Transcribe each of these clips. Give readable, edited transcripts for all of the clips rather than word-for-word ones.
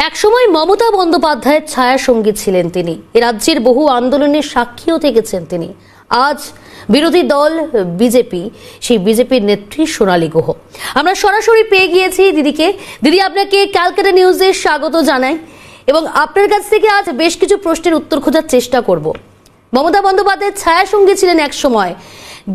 একসময় মমতা বন্দ্যোপাধ্যায়ের ছায়া সঙ্গী ছিলেন তিনি। এ রাজ্যের বহু আন্দোলনের সাক্ষীও থেকেছেন তিনি। আজ বিরোধী দল বিজেপি, সেই বিজেপির নেত্রী সোনালী গুহ। আমরা সরাসরি পেয়ে গিয়েছি দিদিকে। দিদি, আপনাকে ক্যালকাটা নিউজে স্বাগত জানাই এবং আপনার কাছ থেকে আজ বেশ কিছু প্রশ্নের উত্তর খোঁজার চেষ্টা করব। মমতা বন্দ্যোপাধ্যায়ের ছায়া সঙ্গী ছিলেন এক সময়,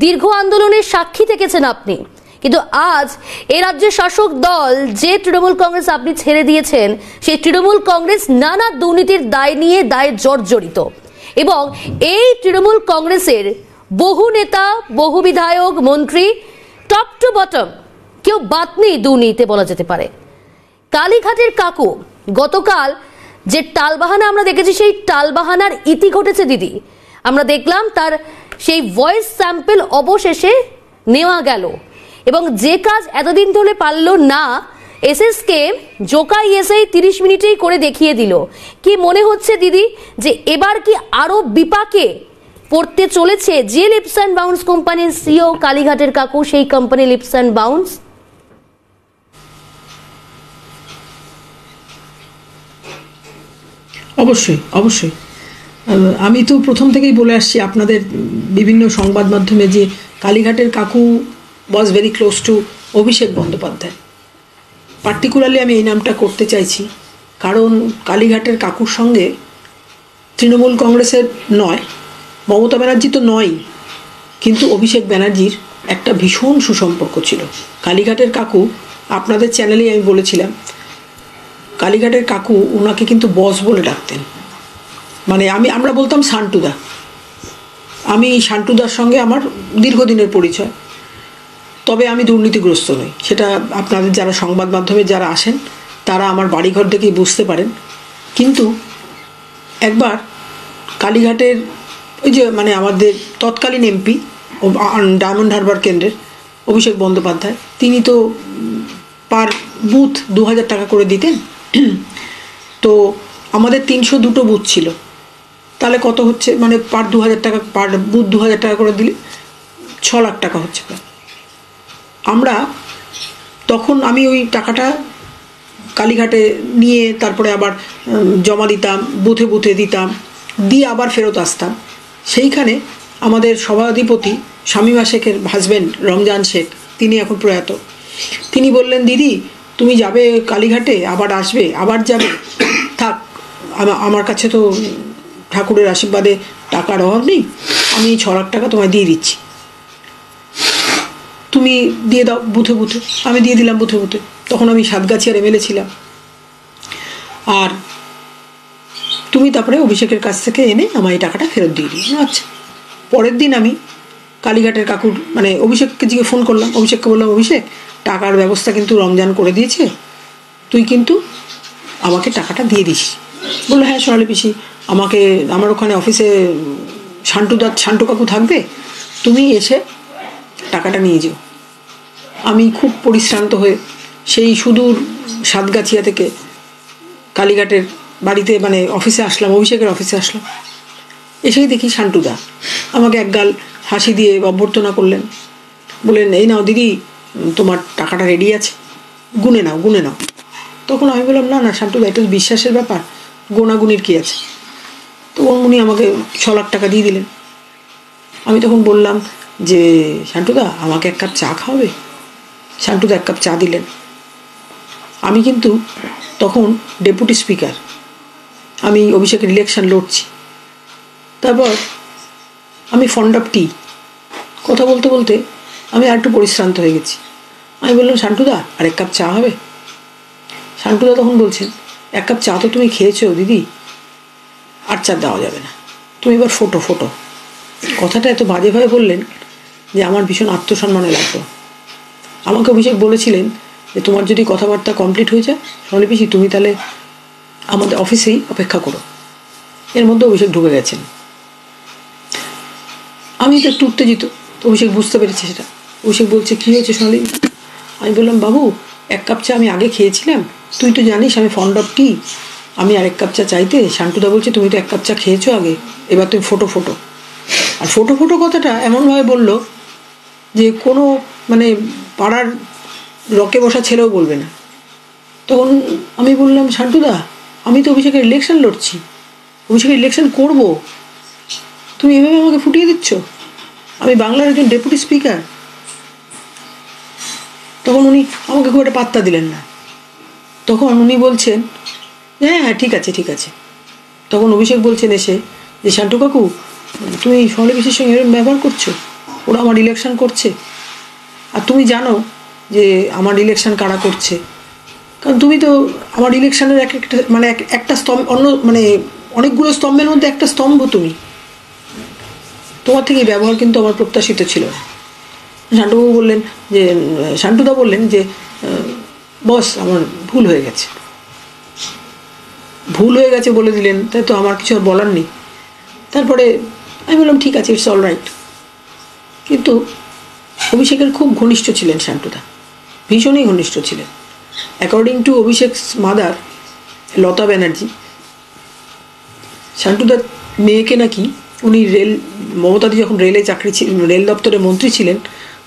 দীর্ঘ আন্দোলনের সাক্ষী থেকেছেন আপনি, কিন্তু আজ এই রাজ্যের শাসক দল যে তৃণমূল কংগ্রেস আপনি ছেড়ে দিয়েছেন, সেই তৃণমূল কংগ্রেস নানা দুর্নীতির দায়ে জর্জরিত এবং এই তৃণমূল কংগ্রেসের বহু নেতা, বহু বিধায়ক, মন্ত্রী, টপ টু বটম কেউ বাদ নেই দুর্নীতিতে বলা যেতে পারে। কালীঘাটের কাকু গতকাল যে টালবাহানা আমরা দেখেছি, সেই টালবাহানার ইতি ঘটেছে দিদি। আমরা দেখলাম তার সেই ভয়েস স্যাম্পল অবশেষে নেওয়া গেল এবং যে কাজ এতদিন ধরে পারল না, এসএসকে জোকাই এসেই 30 মিনিটেই করে দেখিয়ে দিল। কি মনে হচ্ছে দিদি যে এবার কি আরো বিপাকে পড়তে চলেছে যে লিপস অ্যান্ড বাউন্স কোম্পানির সিও কালীঘাটের কাকু, সেই কোম্পানি লিপস অ্যান্ড বাউন্স? অবশ্যই অবশ্যই, আমি তো প্রথম থেকেই বলে আসছি আপনাদের বিভিন্ন সংবাদ মাধ্যমে যে কালীঘাটের কাকু was very close two Abhishek Bandyopadhyay. Particularly আমি এই নামটা করতে চাইছি কারণ কালীঘাটের কাকুর সঙ্গে তৃণমূল কংগ্রেসের নয়, মমতা ব্যানার্জি তো নয়, কিন্তু অভিষেক ব্যানার্জির একটা ভীষণ সুসম্পর্ক ছিল। কালীঘাটের কাকু, আপনাদের চ্যানেলেই আমি বলেছিলাম, কালীঘাটের কাকু ওনাকে কিন্তু বস বলে ডাকতেন। মানে আমরা বলতাম শান্টুদা। আমি শান্টুদার সঙ্গে আমার দীর্ঘদিনের পরিচয়, তবে আমি দুর্নীতিগ্রস্ত নই। সেটা আপনাদের যারা সংবাদ মাধ্যমে যারা আসেন তারা আমার বাড়িঘর থেকেই বুঝতে পারেন। কিন্তু একবার কালীঘাটের ওই যে মানে আমাদের তৎকালীন এমপি ডায়মন্ড হারবার কেন্দ্রের অভিষেক বন্দ্যোপাধ্যায়, তিনি তো পার বুথ 2000 টাকা করে দিতেন। তো আমাদের 302টো বুথ ছিল, তাহলে কত হচ্ছে, মানে পার 2000 টাকা, পার বুথ 2000 টাকা করে দিলে 6 লাখ টাকা হচ্ছে প্রায়। আমরা তখন আমি ওই টাকাটা কালীঘাটে নিয়ে তারপরে আবার জমা দিতাম, বুথে বুথে দিতাম, দিয়ে আবার ফেরত আসতাম। সেইখানে আমাদের সভাধিপতি শামীমা শেখের হাজব্যান্ড রমজান শেখ, তিনি এখন প্রয়াত, তিনি বললেন, দিদি তুমি যাবে কালীঘাটে, আবার আসবে, আবার যাবে, থাক আমার কাছে তো ঠাকুরের আশীর্বাদে টাকার অভাব নেই, আমি 6 লাখ টাকা তোমায় দিয়ে দিচ্ছি, তুমি দিয়ে দাও বুথে বুথে। আমি দিয়ে দিলাম বুথে বুথে। তখন আমি সাতগাছিয়ার এমএলএ ছিলাম। আর তুমি তারপরে অভিষেকের কাছ থেকে এনে আমার এই টাকাটা ফেরত দিয়ে দিই। আচ্ছা, পরের দিন আমি কালীঘাটের কাকুর মানে অভিষেককে জিজ্ঞে ফোন করলাম, অভিষেককে বললাম, অভিষেক টাকার ব্যবস্থা কিন্তু রমজান করে দিয়েছে, তুই কিন্তু আমাকে টাকাটা দিয়ে দিস। বললো, হ্যাঁ সোনালী পিসি, আমাকে আমার ওখানে অফিসে শান্টু কাকু থাকবে, তুমি এসে টাকাটা নিয়ে যেও। আমি খুব পরিশ্রান্ত হয়ে সেই সুদূর সাতগাছিয়া থেকে কালীঘাটের বাড়িতে মানে অফিসে আসলাম, অভিষেকের অফিসে আসলাম। এসেই দেখি শান্টুদা আমাকে একগাল হাসি দিয়ে অভ্যর্থনা করলেন, বললেন, এই নাও দিদি তোমার টাকাটা রেডি আছে, গুনে নাও গুনে নাও। তখন আমি বললাম, না না শান্টুদা, এটা বিশ্বাসের ব্যাপার, গোনাগুনির কী আছে। তো উনি আমাকে 6 লাখ টাকা দিয়ে দিলেন। আমি তখন বললাম যে, শান্টুদা আমাকে 1 কাপ চা খাওয়াবে? শান্টুদা 1 কাপ চা দিলেন। আমি কিন্তু তখন ডেপুটি স্পিকার, আমি অভিষেকের ইলেকশন লড়ছি। তারপর আমি ফন্ড অফ টি, কথা বলতে বলতে আমি আর একটু পরিশ্রান্ত হয়ে গেছি। আমি বললাম, শান্টুদা আর 1 কাপ চা হবে? শান্টুদা তখন বলছেন, 1 কাপ চা তো তুমি খেয়েছো দিদি, আর চা দেওয়া যাবে না, তুমি এবার ফোটো। কথাটা এত বাজেভাবে বললেন যে আমার ভীষণ আত্মসম্মানে লাগতো। আমাকে অভিষেক বলেছিলেন যে তোমার যদি কথাবার্তা কমপ্লিট হয়ে যায় সোনালী পিসি, তুমি তাহলে আমাদের অফিসেই অপেক্ষা করো। এর মধ্যে অভিষেক ঢুকে গেছেন। আমি তো একটু উত্তেজিত, অভিষেক বুঝতে পেরেছে সেটা। অভিষেক বলছে, কী হয়েছে সোনালী? আমি বললাম, বাবু 1 কাপ চা আমি আগে খেয়েছিলাম, তুই তো জানিস আমি ফন্ড অফ টি, আমি আর 1 কাপ চা চাইতে শান্টুদা বলছে তুমি তো 1 কাপ চা খেয়েছো আগে, এবার তুমি ফোটো। আর ফোটো কথাটা এমনভাবে বললো যে কোনো মানে পাড়ার রকে বসা ছেলেও বলবে না। তখন আমি বললাম, শান্টুদা আমি তো অভিষেকের ইলেকশন লড়ছি, অভিষেকের ইলেকশন করব, তুমি এভাবে আমাকে ফুটিয়ে দিচ্ছ, আমি বাংলার একজন ডেপুটি স্পিকার। তখন উনি আমাকে খুব একটা পাত্তা দিলেন না। তখন উনি বলছেন হ্যাঁ হ্যাঁ ঠিক আছে ঠিক আছে। তখন অভিষেক বলছেন এসে যে শান্টু কাকু, তুমি এই সমাবেশের সঙ্গে এরকম ব্যবহার করছো, ওরা আমার ইলেকশন করছে, আর তুমি জানো যে আমার ইলেকশন কারা করছে, কারণ তুমি তো আমার ইলেকশনের একটা স্তম্ভ, অনেকগুলো স্তম্ভের মধ্যে একটা স্তম্ভ তুমি, তোমার থেকে এই ব্যবহার কিন্তু আমার প্রত্যাশিত ছিল না। শান্টুবাবু বললেন যে, শান্টুদা বললেন যে বস আমার ভুল হয়ে গেছে, ভুল হয়ে গেছে বলে দিলেন, তাই তো আমার কিছু আর বলার নেই। তারপরে আমি বললাম ঠিক আছে, ইটস অল রাইট। কিন্তু অভিষেকের খুব ঘনিষ্ঠ ছিলেন শান্টুদা, ভীষণই ঘনিষ্ঠ ছিলেন। অ্যাকর্ডিং টু অভিষেকস মাদার লতা ব্যানার্জি, শান্টুদার মেয়েকে নাকি উনি মমতাদি যখন রেলে রেল দপ্তরে মন্ত্রী ছিলেন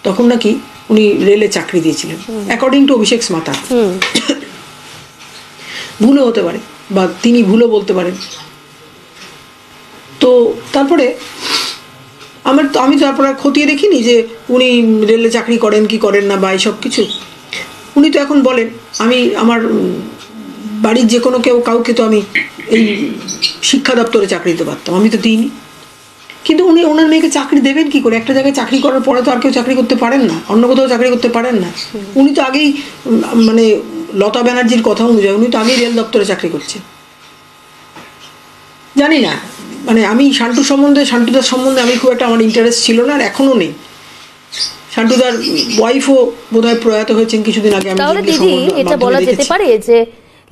তখন নাকি উনি রেলে চাকরি দিয়েছিলেন, অ্যাকর্ডিং টু অভিষেক মাতা। ভুলও হতে পারে বা তিনি ভুলও বলতে পারেন। তো তারপরে আমি তারপরে খতিয়ে দেখিনি যে উনি রেলে চাকরি করেন কি করেন না বা এইসব কিছু। উনি তো এখন বলেন আমি আমার বাড়ির যে কোনো কাউকে তো আমি এই শিক্ষা দপ্তরে চাকরি দিতে পারতাম, আমি তো দিইনি। কিন্তু উনি ওনার মেয়েকে চাকরি দেবেন কি করে? একটা জায়গায় চাকরি করার পরে তো আর কেউ চাকরি করতে পারেন না, অন্য কোথাও চাকরি করতে পারেন না। উনি তো আগেই লতা ব্যানার্জির কথা অনুযায়ী উনি তো আগেই রেল দপ্তরে চাকরি করছেন। জানি না, আমি শান্টুদার সম্বন্ধে আমি খুব একটা আমার ইন্টারেস্ট ছিল না, আর এখনো নেই। শান্টুদার ওয়াইফও বোধহয় প্রয়াত হয়েছেন কিছুদিন আগে। তাহলে দিদি এটা বলা যেতে পারে যে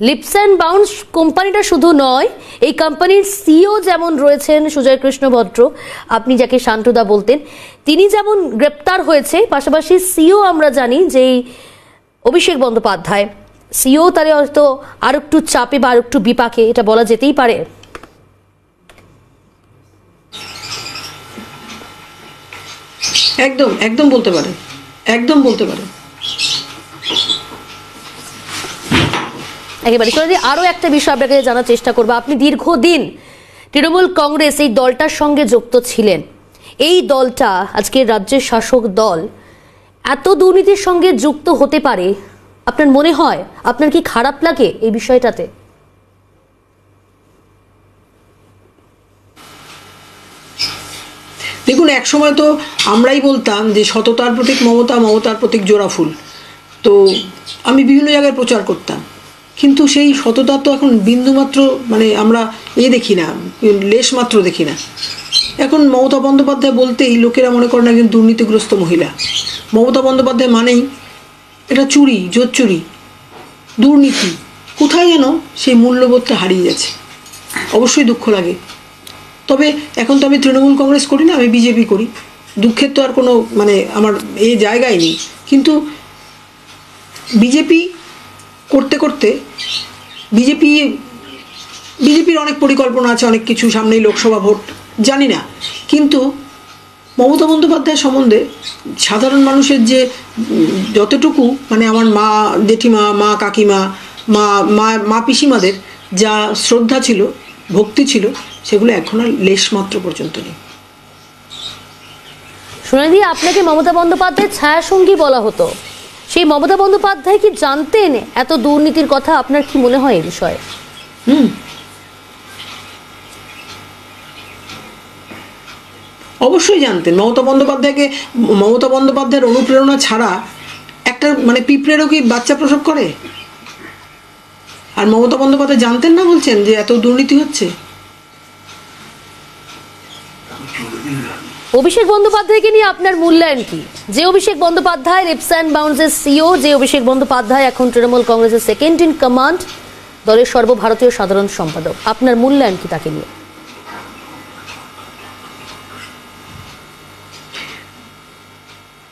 লিপস অ্যান্ড বাউন্স কোম্পানিটা শুধু নয়, এই কোম্পানির সিইও যেমন রয়েছেন সুজয় কৃষ্ণ ভদ্র, আপনি যাকে শান্টুদা বলতেন, তিনি যেমন গ্রেপ্তার হয়েছে, পাশাপাশি সিইও আমরা জানি যে অভিষেক বন্দ্যোপাধ্যায়, সিইও তাহলে হয়তো আর একটু চাপে বা আর একটু বিপাকে, এটা বলা যেতেই পারে। একদম একদম বলতে পারে, একদম বলতে পারে একেবারে। আরো একটা বিষয় আপনাকে জানার চেষ্টা করবো, আপনি দীর্ঘদিন তৃণমূল কংগ্রেস এই দলটার সঙ্গে যুক্ত ছিলেন, এই দলটা আজকের রাজ্যের শাসক দল এত দুর্নীতির সঙ্গে যুক্ত হতে পারে আপনার মনে হয়? আপনার কি খারাপ লাগে এই বিষয়টাতে? দেখুন, একসময় তো আমরাই বলতাম যে সততার প্রতীক মমতা, মমতার প্রতীক জোড়াফুল। তো আমি বিভিন্ন জায়গায় প্রচার করতাম, কিন্তু সেই সততা তো এখন বিন্দুমাত্র আমরা দেখি না, লেশ মাত্র দেখি না। এখন মমতা বন্দ্যোপাধ্যায় বলতেই লোকেরা মনে করেন একজন দুর্নীতিগ্রস্ত মহিলা। মমতা বন্দ্যোপাধ্যায় মানেই এটা চুরি, জোর চুরি, দুর্নীতি। কোথায় যেন সেই মূল্যবোধটা হারিয়ে গেছে। অবশ্যই দুঃখ লাগে। তবে এখন তো আমি তৃণমূল কংগ্রেস করি না, আমি বিজেপি করি। দুঃখের তো আর কোনো আমার এই জায়গায় নেই। কিন্তু বিজেপি করতে করতে বিজেপির অনেক পরিকল্পনা আছে, অনেক কিছু, সামনেই লোকসভা ভোট, জানি না। কিন্তু মমতা বন্দ্যোপাধ্যায় সম্বন্ধে সাধারণ মানুষের যে যতটুকু আমার মা জেঠিমা, মা কাকিমা, মা পিসিমাদের যা শ্রদ্ধা ছিল, ভক্তি ছিল, সেগুলো এখন আর লেশ মাত্র পর্যন্ত নেই। সোনালি, আপনাকে মমতা বন্দ্যোপাধ্যায়ের ছায়াসঙ্গী বলা হতো, সেই মমতা বন্দ্যোপাধ্যায় কি জানতেন এত দুর্নীতির কথা? আপনার কি মনে হয় এই বিষয়ে? অবশ্যই জানতেন। মমতা বন্দ্যোপাধ্যায়ের অনুপ্রেরণা ছাড়া একটা পিঁপড়েরও কি বাচ্চা প্রসব করে? আর মমতা বন্দ্যোপাধ্যায় জানতেন না বলছেন যে এত দুর্নীতি হচ্ছে? অভিষেক বন্দ্যোপাধ্যায়কে নিয়ে আপনার মূল্যায়ন কি? যে Abhishek Bandyopadhyay lips and বাউন্সের CEO, যে অভিষেক বন্দ্যোপাধ্যায় এখন তৃণমূল কংগ্রেসের সেকেন্ড ইন কমান্ড, দলের সর্বভারতীয় সাধারণ সম্পাদক, আপনার মূল্যায়ন কি তাকে নিয়ে?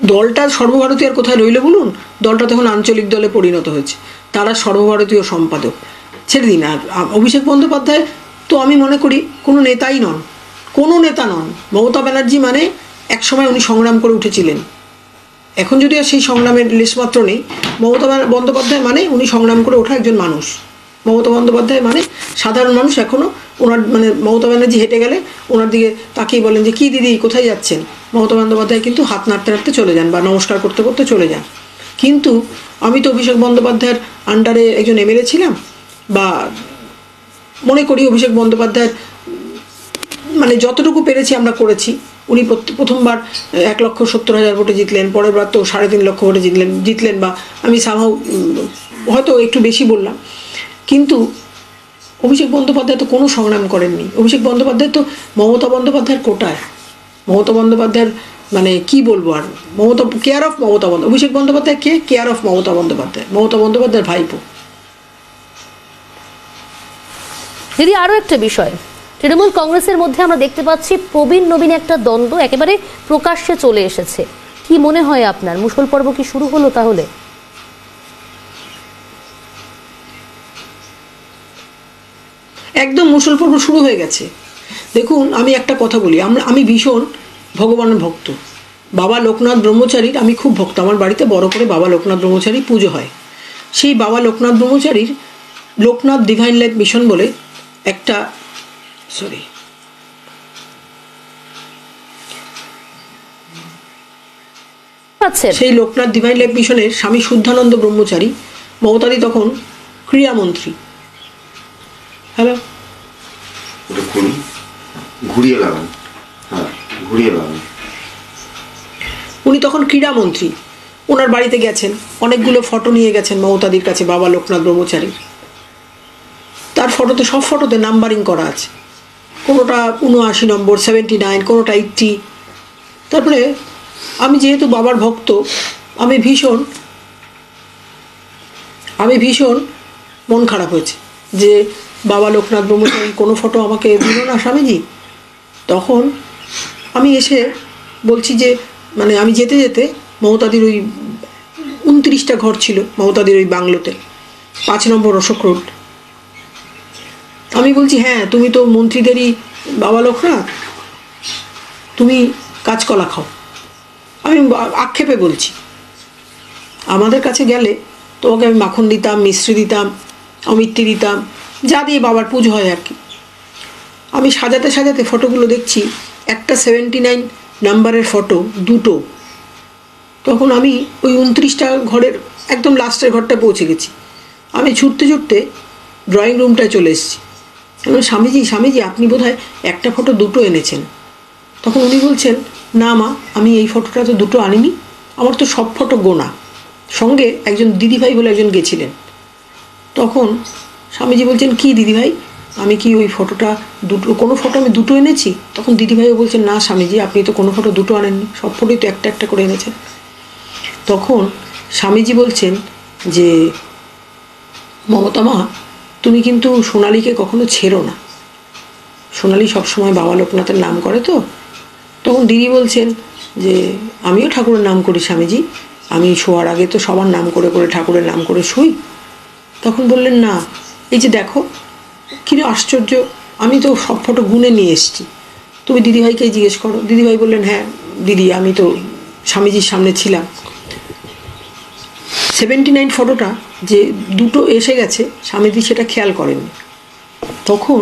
দলটা সর্বভারতীয় আর কোথায় রইল বলুন? দলটা তখন আঞ্চলিক দলে পরিণত হয়েছে, তারা সর্বভারতীয় সম্পাদক। ছেড়ে দিন। আর অভিষেক বন্দ্যোপাধ্যায় তো আমি মনে করি কোনো নেতাই নন, কোনো নেতা নন। মমতা ব্যানার্জি একসময় উনি সংগ্রাম করে উঠেছিলেন, এখন যদি আর সেই সংগ্রামের লেশমাত্র নেই। মমতা বন্দ্যোপাধ্যায় উনি সংগ্রাম করে ওঠা একজন মানুষ। মমতা বন্দ্যোপাধ্যায় মানে সাধারণ মানুষ এখনও ওনার মানে মমতা ব্যানার্জি হেঁটে গেলে ওনার দিকে তাকিয়ে বলেন যে কী দিদি কোথায় যাচ্ছেন, মমতা বন্দ্যোপাধ্যায় কিন্তু হাত নাড়তে নাড়তে চলে যান বা নমস্কার করতে করতে চলে যান। কিন্তু আমি তো অভিষেক বন্দ্যোপাধ্যায়ের আন্ডারে একজন এমএলএ ছিলাম, বা মনে করি অভিষেক বন্দ্যোপাধ্যায়ের মানে যতটুকু পেরেছি আমরা করেছি। উনি প্রথমবার 1,70,000 ভোটে জিতলেন, পরের বার তো 3.5 লক্ষ ভোটে জিতলেন বা আমি সামহাও হয়তো একটু বেশি বললাম। কিন্তু অভিষেক বন্দ্যোপাধ্যায় তো কোনো সংগ্রাম করেননি। অভিষেক বন্দ্যোপাধ্যায় তো মমতা বন্দ্যোপাধ্যায়ের কোটায়, মমতা বন্দ্যোপাধ্যায়ের মানে কি বলবো আর, মমতা কেয়ার অফ মমতা বন্দ্যোপাধ্যায়। অভিষেক বন্দ্যোপাধ্যায় কে? কেয়ার অফ মমতা বন্দ্যোপাধ্যায়, মমতা বন্দ্যোপাধ্যায়ের ভাইপো। দিদি আরও একটা বিষয়, তৃণমূল কংগ্রেসের মধ্যে আমরা দেখতে পাচ্ছি প্রবীণ নবীন একটা দ্বন্দ্ব একেবারে প্রকাশ্যে চলে এসেছে। কি মনে হয় আপনার, মুষল পর্ব কি শুরু হলো তাহলে? একদম মুষল পর্ব শুরু হয়ে গেছে। দেখুন আমি একটা কথা বলি, আমি ভীষণ ভগবানের ভক্ত। বাবা লোকনাথ ব্রহ্মচারীর আমি খুব ভক্ত। আমার বাড়িতে বড় করে বাবা লোকনাথ ব্রহ্মচারী পুজো হয়। সেই বাবা লোকনাথ ব্রহ্মচারীর লোকনাথ ডিভাইন লাইফ মিশন বলে একটা সেই লোকনাথ ডিভাইন লাইফ মিশনের স্বামী শুদ্ধানন্দ ব্রহ্মচারী, মমতাদি তখন ক্রীড়ামন্ত্রী। হ্যালো, উনি তখন ক্রীড়ামন্ত্রী। ওনার বাড়িতে গেছেন, অনেকগুলো ফটো নিয়ে গেছেন মমতাদির কাছে বাবা লোকনাথ ব্রহ্মচারী। তার ফটোতে, সব ফটোতে নাম্বারিং করা আছে, কোনোটা 79 নম্বর, 79, কোনোটা 80। তারপরে আমি যেহেতু বাবার ভক্ত, আমি ভীষণ মন খারাপ হয়েছে যে বাবা লোকনাথ ব্রহ্মচারী কোনো ফটো আমাকে দিল না স্বামীজি। তখন আমি এসে বলছি যে মানে আমি যেতে যেতে মমতাদির ওই 29টা ঘর ছিল মমতাদির ওই বাংলোতে, 5 নম্বর অশোক রোড। আমি বলছি হ্যাঁ তুমি তো মন্ত্রীদেরই বাবা লোকনাথ, তুমি কাঁচকলা খাও। আমি আক্ষেপে বলছি, আমাদের কাছে গেলে তোমাকে আমি মাখন দিতাম, মিষ্টি দিতাম, অমিত্তি দিতাম, যা দিয়ে বাবার পুজো হয় আর কি। আমি সাজাতে সাজাতে ফটোগুলো দেখছি, একটা 79 নাম্বারের ফটো দুটো। তখন আমি ওই 29টা ঘরের একদম লাস্টের ঘরটায় পৌঁছে গেছি। আমি ছুটতে ছুটতে ড্রয়িং রুমটায় চলে এসেছি। স্বামীজি আপনি বোধহয় একটা ফটো দুটো এনেছেন। তখন উনি বলছেন না মা, আমি এই ফটোটা তো দুটো আনিনি, আমার তো সব ফটো গোনা। সঙ্গে একজন দিদিভাই বলে একজন গেছিলেন। তখন স্বামীজি বলছেন কি দিদিভাই, আমি কি ওই ফটোটা কোনো ফটো আমি দুটো এনেছি? তখন দিদিভাইও বলছেন না স্বামীজি আপনি তো কোনো ফটো দুটো আনেননি, সব ফটোই তো একটা একটা করে এনেছেন। তখন স্বামীজি বলছেন যে মমতা মা, তুমি কিন্তু সোনালীকে কখনো ছেড়ো না, সোনালী সবসময় বাবা লোকনাথের নাম করে তো। তখন দিদি বলছেন যে আমিও ঠাকুরের নাম করি স্বামীজি, আমি শোয়ার আগে তো সবার নাম করে করে ঠাকুরের নাম করে শুই। তখন বললেন না, এই যে দেখো কিরে আশ্চর্য, আমি তো সব ফটো গুনে নিয়ে এসেছি, তুমি দিদিভাইকে জিজ্ঞেস করো। দিদিভাই বললেন হ্যাঁ দিদি আমি তো স্বামীজির সামনে ছিলাম। 79 ফটোটা যে দুটো এসে গেছে স্বামীজি সেটা খেয়াল করেননি। তখন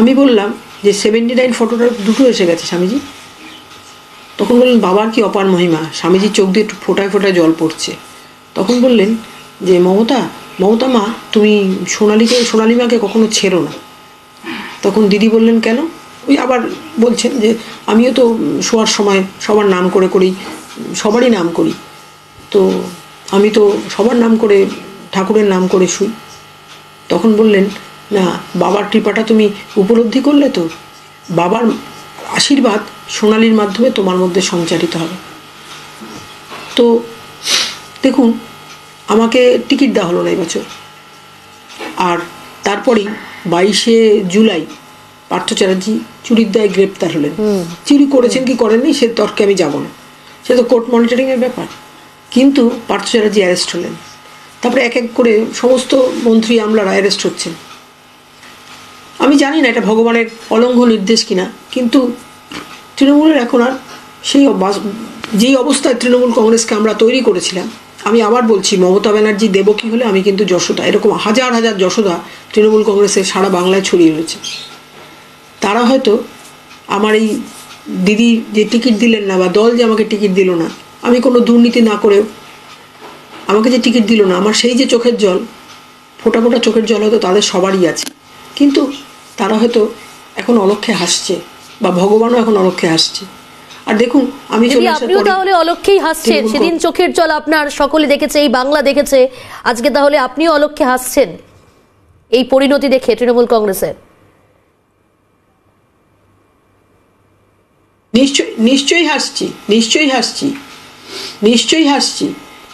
আমি বললাম যে 79 ফটোটা দুটো এসে গেছে স্বামীজি। তখন বললেন বাবার কি অপার মহিমা, স্বামীজির চোখ দিয়ে একটু ফোটায় ফোটায় জল পড়ছে। তখন বললেন যে মমতা মা, তুমি সোনালী মাকে কখনো ছেড়ো না। তখন দিদি বললেন কেন? ওই আবার বলছেন যে আমিও তো শোয়ার সময় সবার নাম করে করি, সবারই নাম করি, তো আমি তো সবার নাম করে ঠাকুরের নাম করে শুই। তখন বললেন না, বাবার কৃপাটা তুমি উপলব্ধি করলে তো, বাবার আশীর্বাদ সোনালীর মাধ্যমে তোমার মধ্যে সঞ্চারিত হবে। তো দেখুন আমাকে টিকিট দেওয়া হলো না এবছর। আর তারপরেই 22শে জুলাই পার্থ চ্যাটার্জি চুরির দায়ে গ্রেপ্তার হলেন। চুরি করেছেন কি করেননি সে তর্কে আমি যাব না, সে তো কোর্ট মনিটরিংয়ের ব্যাপার। কিন্তু পার্থ চ্যাটার্জি অ্যারেস্ট হলেন। তারপরে এক এক করে সমস্ত মন্ত্রী আমলারা অ্যারেস্ট হচ্ছেন। আমি জানি না এটা ভগবানের অলঙ্ঘ নির্দেশ কিনা, কিন্তু তৃণমূলের এখন আর যেই অবস্থায় তৃণমূল কংগ্রেসকে আমরা তৈরি করেছিলাম আমি আবার বলছি, মমতা ব্যানার্জি দেবকী হলে আমি কিন্তু যশোদা। এরকম হাজার হাজার যশোদা তৃণমূল কংগ্রেসের সারা বাংলায় ছড়িয়ে রয়েছে। তারা হয়তো আমার এই দিদি যে টিকিট দিলেন না, বা দল যে আমাকে টিকিট দিল না, আমি কোনো দুর্নীতি না করেও আমাকে যে টিকিট দিল না, আমার সেই যে চোখের জল, ফোটা ফোটা চোখের জল হয়তো তাদের সবারই আছে, কিন্তু তারা হয়তো এখন অলক্ষে হাসছে, বা ভগবানও এখন অলক্ষে হাসছে। আর দেখুন, আমি চলে আসার আপনিও পরে তাহলে অলক্ষেই হাসছেন, সেদিন চোখের জল আপনার সকলে দেখেছে, এই বাংলা দেখেছে, আজকে তাহলে আপনিও অলক্ষে হাসছেন এই পরিণতি দেখে তৃণমূল কংগ্রেসের। নিশ্চয়ই হাসছি, নিশ্চয়ই হাসছি, নিশ্চয়ই হাসছি।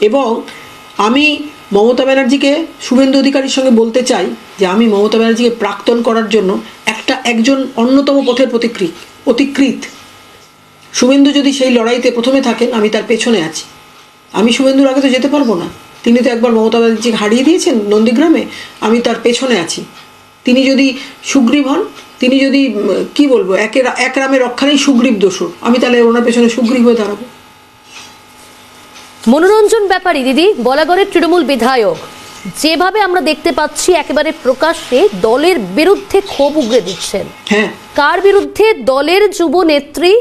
এবং আমি মমতা ব্যানার্জিকে, শুভেন্দু অধিকারীর সঙ্গে বলতে চাই যে আমি মমতা ব্যানার্জিকে প্রাক্তন করার জন্য একজন অন্যতম পথের অতিকৃত। শুভেন্দু যদি সেই লড়াইতে প্রথমে থাকেন, আমি তার পেছনে আছি। আমি শুভেন্দুর আগে তো যেতে পারবো না। তিনি তো একবার মমতা ব্যানার্জিকে হারিয়ে দিয়েছেন নন্দীগ্রামে, আমি তার পেছনে আছি। তিনি যদি সুগ্রীব হন, তিনি যদি কি বলবো, এক রামের রক্ষানেই সুগ্রীব দোসর, আমি তাহলে ওনার পেছনে সুগ্রীব হয়ে দাঁড়াবো। মনোরঞ্জন ব্যাপারী দিদি, বলাগড়ের তৃণমূল বিধায়ক, যেভাবে আমরা দেখতে পাচ্ছি একেবারে প্রকাশ্যে দলের বিরুদ্ধে ক্ষোভ উগরে দিচ্ছেন। হ্যাঁ, কার বিরুদ্ধে? দলের যুব নেত্রী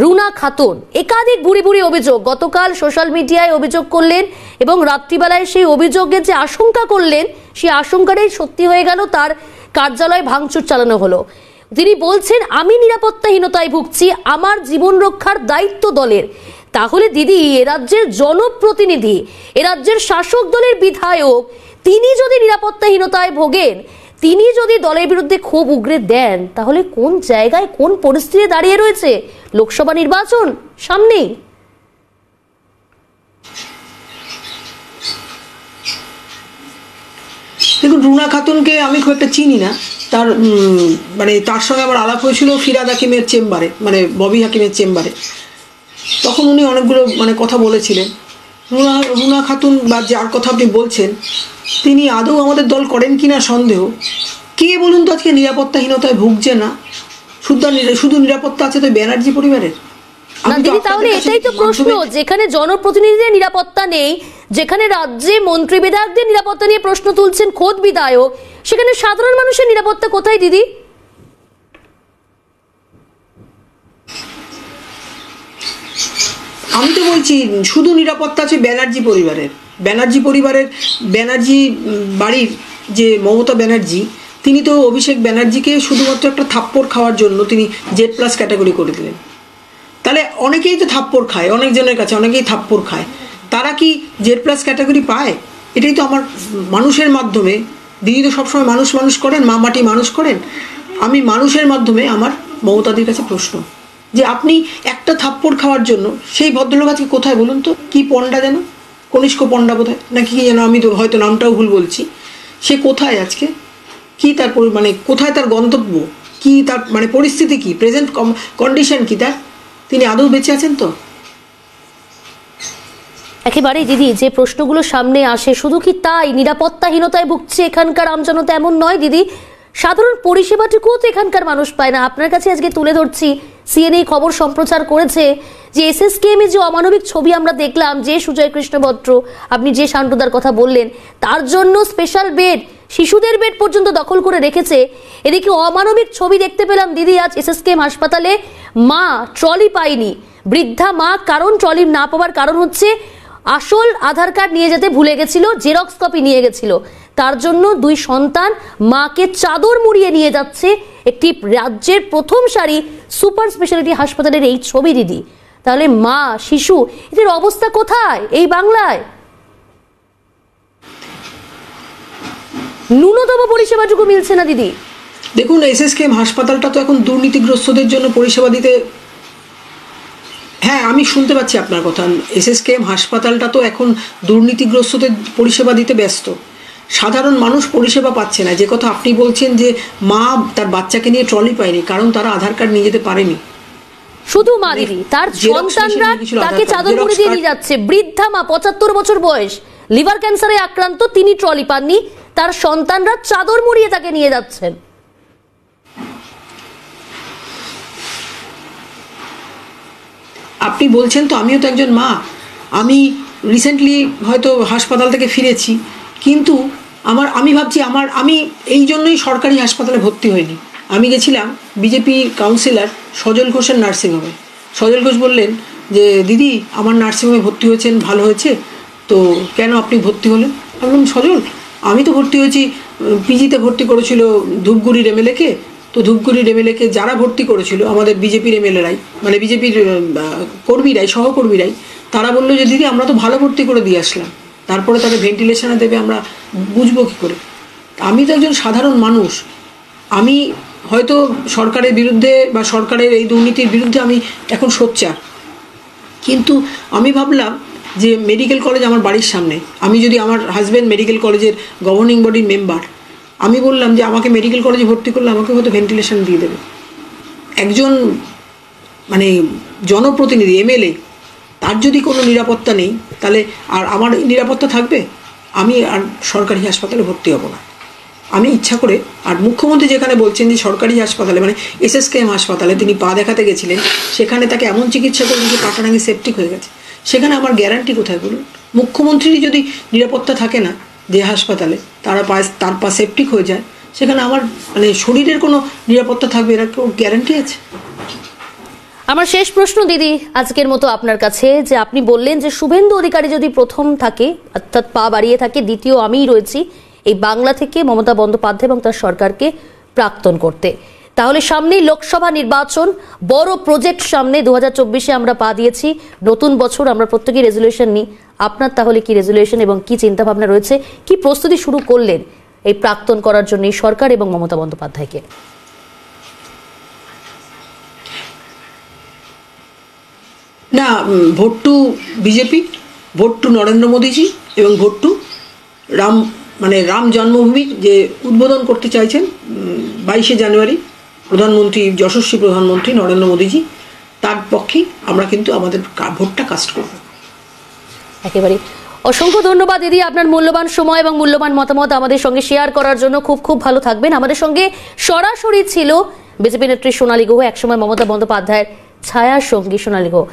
রুনা খাতুন। একাধিক ভুরি ভুরি অভিযোগ গতকাল সোশ্যাল মিডিয়ায় অভিযোগ করলেন, এবং রাত্রিবেলায় সেই অভিযোগের যে আশঙ্কা করলেন, সেই আশঙ্কাটাই সত্যি হয়ে গেল। তার কার্যালয় ভাঙচুর চালানো হলো। তিনি বলছেন, আমি নিরাপত্তাহীনতায় ভুগছি, আমার জীবন রক্ষার দায়িত্ব দলের। তাহলে দিদি, এ রাজ্যের জনপ্রতিনিধি, এ রাজ্যের শাসক দলের বিধায়ক, তিনি যদি নিরাপত্তাহীনতায় ভোগেন, তিনি যদি দলের বিরুদ্ধে ক্ষোভ উগরে দেন, তাহলে কোন জায়গায়, কোন পরিস্থিতি দাঁড়িয়ে রয়েছে? লোকসভা নির্বাচন সামনেই। দেখুন, রুনা খাতুনকে আমি খুব একটা চিনি না। তার সঙ্গে আমার আলাপ হয়েছিল ফিরাদ হাকিমের চেম্বারে, মানে ববি হাকিমের চেম্বারে। তখন উনি অনেকগুলো কথা বলেছিলেন। রুনা খাতুন বা যার কথা আপনি বলছেন, তিনি আদৌ আমাদের দল করেন কিনা সন্দেহ। কে বলুন তো আজকে নিরাপত্তাহীনতায় ভুগছে না? শুধু নিরাপত্তা আছে তো ব্যানার্জি পরিবারের? তাহলে এটাই তো প্রশ্ন, যেখানে জনপ্রতিনিধিদের নিরাপত্তা নেই, যেখানে রাজ্যে মন্ত্রী বিধায়কদের নিরাপত্তা নিয়ে প্রশ্ন তুলছেন খোদ বিধায়ক, সেখানে সাধারণ মানুষের নিরাপত্তা কোথায় দিদি? আমি তো বলছি, শুধু নিরাপত্তা আছে ব্যানার্জি পরিবারের। ব্যানার্জি বাড়ির যে মমতা ব্যানার্জি, তিনি তো অভিষেক ব্যানার্জিকে শুধুমাত্র একটা থাপ্পড় খাওয়ার জন্য তিনি জেড প্লাস ক্যাটাগরি করে দিলেন। তাহলে অনেকেই তো থাপ্পড় খায়, অনেকজনের কাছে অনেকেই থাপ্পড় খায়, তারা কি জেড প্লাস ক্যাটাগরি পায়? এটাই তো আমার মানুষের মাধ্যমে, দিদি তো সবসময় মানুষ করেন, মা মাটি মানুষ করেন। আমি মানুষের মাধ্যমে আমার মমতাদির কাছে প্রশ্ন, যে আপনি একটা থাপ্পড় খাওয়ার জন্য সেই ভদ্রলোক আজকে কোথায় বলুন তো? কি পণ্ডা যেন, কনিষ্ক পণ্ডা বোধহয় নাকি কি যেন, আমি তো হয়তো নামটাও ভুল বলছি। সে কোথায় আজকে? কি তার কোথায় তার গন্তব্য? কি তার পরিস্থিতি কি? প্রেজেন্ট কন্ডিশন কি তার? তিনি আদৌ বেঁচে আছেন তো? একেবারে দিদি, যে প্রশ্নগুলো সামনে আসে, শুধু কি তাই নিরাপত্তাহীনতায় ভুগছে এখানকার আমজনতা এমন নয় দিদি, সাধারণ পরিষেবাটুকুও তো এখানকার মানুষ পায় না। আপনার কাছে আজকে তুলে ধরছি, সিএনএ খবর সম্প্রচার করেছে যে এসএসকেএমে যে অমানবিক ছবি আমরা দেখলাম, যে সুজয় কৃষ্ণ ভট্ট, আপনি যে শান্তদার কথা বললেন, তার জন্য স্পেশাল বেড, শিশুদের বেড পর্যন্ত দখল করে রেখেছে। এদিকে অমানবিক ছবি দেখতে পেলাম দিদি আজ এসএসকেএম হাসপাতালে, মা ট্রলি পায়নি, বৃদ্ধা মা। কারণ ট্রলি না পাওয়ার কারণ হচ্ছে আসল আধার কার্ড নিয়ে যেতে ভুলে গেছিল, জেরক্স কপি নিয়ে গেছিল। তার জন্য দুই সন্তান মাকে চাদর মুড়িয়ে নিয়ে যাচ্ছে একটি রাজ্যের প্রথম সারি সুপার স্পেশালিটি হাসপাতালের এই ছবি দিদি। তাহলে মা, শিশু, এদের অবস্থা কোথায় এই বাংলায়? ন্যূনতম পরিষেবাটুকু মিলছে না দিদি। দেখুন, এসএসকেএম হাসপাতালটা তো এখন দুর্নীতিগ্রস্তদের জন্য পরিষেবা দিতে, হ্যাঁ আমি শুনতে পাচ্ছি আপনার কথা, এসএসকেএম হাসপাতালটা তো এখন দুর্নীতিগ্রস্তদের পরিষেবা দিতে ব্যস্ত। সাধারণ মানুষ পরিষেবা পাচ্ছে না। যে কথা আপনি বলছেন যে মা তার বাচ্চাকে নিয়ে ট্রলি পায়নি, কারণ তারা আধার কার্ড নিয়ে যেতে পারেনি। শুধু মা দিদি, তার সন্তানরা তাকে চাদর মুড়ি দিয়ে নিয়ে যাচ্ছে। বৃদ্ধা মা, 75 বছর বয়স, লিভার ক্যান্সারে আক্রান্ত, তিনি ট্রলি পাননি, তার সন্তানরা চাদর মুড়িয়ে তাকে নিয়ে যাচ্ছেন। আপনি বলছেন তো, আমিও তো একজন মা। আমি রিসেন্টলি হয়তো হাসপাতাল থেকে ফিরেছি, কিন্তু আমি ভাবছি আমি এই জন্যই সরকারি হাসপাতালে ভর্তি হইনি। আমি গেছিলাম বিজেপি কাউন্সিলর সজল ঘোষের নার্সিংহোমে। সজল ঘোষ বললেন যে দিদি আমার নার্সিংহোমে ভর্তি হয়েছেন, ভালো হয়েছে, তো কেন আপনি ভর্তি হলেন? আমি বললাম সজল, আমি তো ভর্তি হয়েছি, পিজিতে ভর্তি করেছিল ধূপগুড়ির এমএলএকে, তো ধূপগুড়ির এমএলএকে যারা ভর্তি করেছিল আমাদের বিজেপির এমএলএরাই, মানে বিজেপির কর্মীরাই, সহকর্মীরাই, তারা বললো যে দিদি আমরা তো ভালো ভর্তি করে দিয়ে আসলাম, তারপরে তাকে ভেন্টিলেশনে দেবে, আমরা বুঝবো কী করে? আমি তো একজন সাধারণ মানুষ, আমি হয়তো সরকারের বিরুদ্ধে বা সরকারের এই দুর্নীতির বিরুদ্ধে আমি এখন সোচ্চার, কিন্তু আমি ভাবলাম যে মেডিকেল কলেজ আমার বাড়ির সামনে, আমি যদি আমার হাজব্যান্ড মেডিকেল কলেজের গভর্নিং বডির মেম্বার, আমি বললাম যে আমাকে মেডিকেল কলেজে ভর্তি করলে আমাকে হয়তো ভেন্টিলেশন দিয়ে দেবে। একজন মানে জনপ্রতিনিধি এমএলএ, তার যদি কোনো নিরাপত্তা নেই, তাহলে আর আমার নিরাপত্তা থাকবে? আমি আর সরকারি হাসপাতালে ভর্তি হব না। আমি ইচ্ছা করে, আর মুখ্যমন্ত্রী যেখানে বলছেন যে সরকারি হাসপাতালে মানে এসএসকেএম হাসপাতালে তিনি পা দেখাতে গেছিলেন, সেখানে তাকে এমন চিকিৎসা করলেন যে পাটা নাকি সেপটিক হয়ে গেছে, সেখানে আমার গ্যারান্টি কোথায় বলুন? মুখ্যমন্ত্রীরই যদি নিরাপত্তা থাকে না যে হাসপাতালে তার পা সেপটিক হয়ে যায়, সেখানে আমার মানে শরীরের কোনো নিরাপত্তা থাকবে, এর কোনো গ্যারান্টি আছে? আমার শেষ প্রশ্ন দিদি আজকের মতো আপনার কাছে, যে আপনি বললেন যে শুভেন্দু অধিকারী যদি প্রথম থাকে, অর্থাৎ পা বাড়িয়ে থাকে, দ্বিতীয় আমিই রয়েছি এই বাংলা থেকে মমতা বন্দ্যোপাধ্যায় এবং তার সরকারকে প্রাক্তন করতে, তাহলে সামনেই লোকসভা নির্বাচন, বড় প্রজেক্ট সামনে, 2024-এ আমরা পা দিয়েছি, নতুন বছর, আমরা প্রত্যেকেই রেজুলেশন নিই। আপনার তাহলে কি রেজুলেশন এবং কি চিন্তা ভাবনা রয়েছে, কি প্রস্তুতি শুরু করলেন এই প্রাক্তন করার জন্য এই সরকার এবং মমতা বন্দ্যোপাধ্যায়কে? না, vote to BJP, vote to Narendra Modiji, এবং ভোট টু রাম জন্মভূমির যে উদ্বোধন করতে চাইছেন 22শে জানুয়ারি প্রধানমন্ত্রী, যশস্বী প্রধানমন্ত্রী নরেন্দ্র মোদীজি, তার পক্ষেই আমরা কিন্তু আমাদের ভোটটা কাস্ট করব। একেবারে অসংখ্য ধন্যবাদ দিদি, আপনার মূল্যবান সময় এবং মূল্যবান মতামত আমাদের সঙ্গে শেয়ার করার জন্য। খুব খুব ভালো থাকবেন। আমাদের সঙ্গে সরাসরি ছিল বিজেপি নেত্রী সোনালী গুহ, একসময় মমতা বন্দ্যোপাধ্যায়ের ছায়া সঙ্গী সোনালী গুহ।